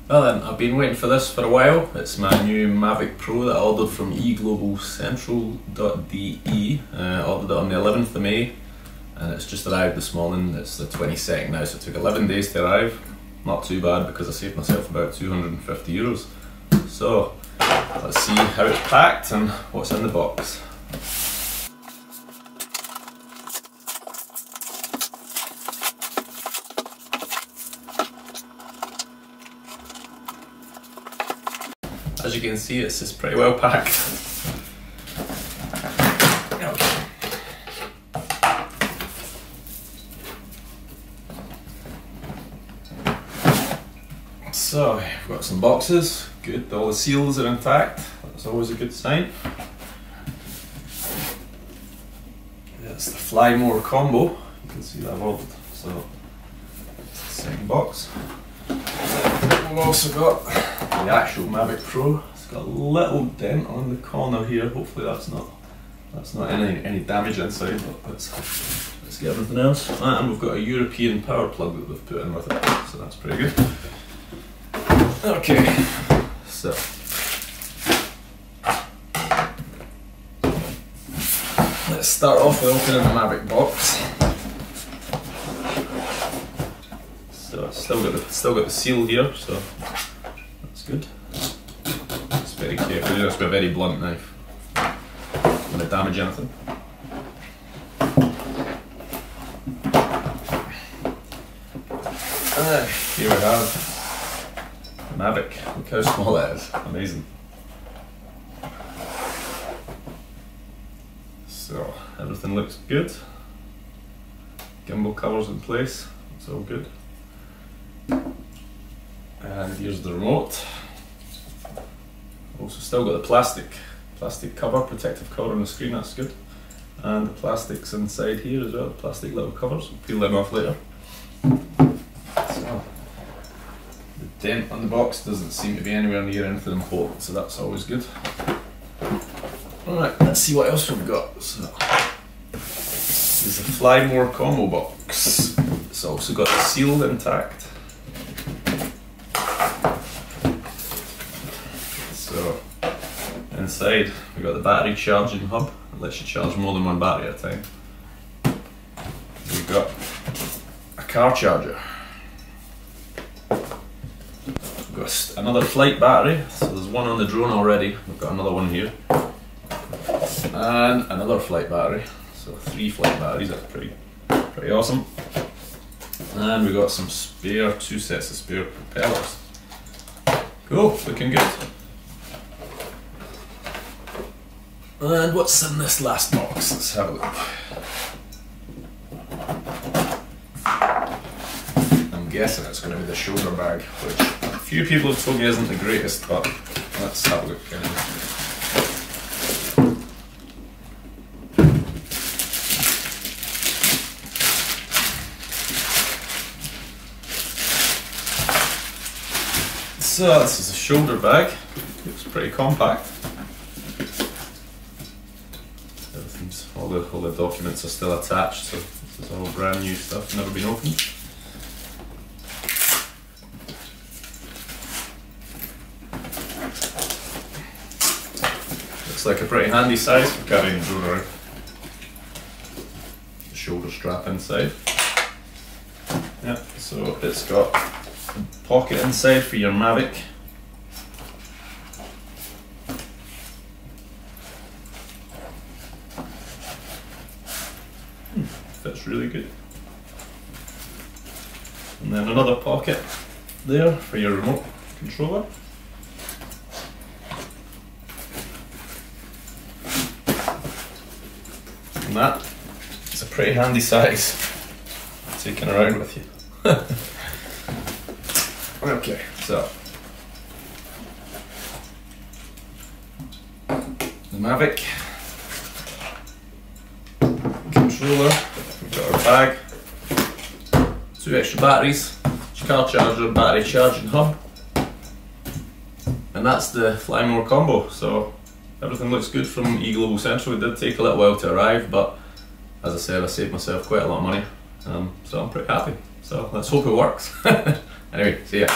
Well then, I've been waiting for this for a while. It's my new Mavic Pro that I ordered from eglobalcentral.de. Ordered it on the 11th of May and it's just arrived this morning. It's the 22nd now, so it took 11 days to arrive. Not too bad because I saved myself about €250. So let's see how it's packed and what's in the box. As you can see, it's just pretty well packed. Okay. So, we've got some boxes. Good, all the seals are intact. That's always a good sign. It's the Fly More combo. You can see that I've ordered. So, it's the second box. We've also got the actual Mavic Pro. It's got a little dent on the corner here. Hopefully that's not any damage inside, but let's get everything else. And we've got a European power plug that they've put in with it, so that's pretty good. Okay, so let's start off with opening the Mavic box. So it's still got the seal here, so that's good. It's very careful. It's got a very blunt knife. Don't want to damage anything. Here we have the Mavic. Look how small that is. Amazing. So everything looks good. Gimbal cover's in place. It's all good. And here's the remote. Also still got the plastic cover, protective cover on the screen, that's good. And the plastic's inside here as well, the plastic little covers. We'll peel them off later. So, the dent on the box doesn't seem to be anywhere near anything important, so that's always good. Alright, let's see what else we've got. So, this is a Fly More combo box. It's also got the seal intact. So, inside we've got the battery charging hub. It lets you charge more than one battery at a time. We've got a car charger. We've got another flight battery. So there's one on the drone already. We've got another one here. And another flight battery. So 3 flight batteries, that's pretty awesome. And we've got some two sets of spare propellers. Cool, looking good. And what's in this last box? Let's have a look. I'm guessing it's going to be the shoulder bag, which a few people have told me isn't the greatest, but let's have a look anyway. So this is a shoulder bag. It's pretty compact. All the documents are still attached, so this is all brand new stuff, never been opened. Looks like a pretty handy size for carrying the drone around. The shoulder strap inside. Yeah, so it's got a pocket inside for your Mavic. Fits really good. And then another pocket there for your remote controller. And that is a pretty handy size taking around with you. Okay, so the Mavic controller, we've got our bag, 2 extra batteries, car charger, battery charging hub, and that's the Fly More combo. So everything looks good from eGlobal Central. It did take a little while to arrive, but as I said, I saved myself quite a lot of money, so I'm pretty happy. So let's hope it works. Anyway, see ya.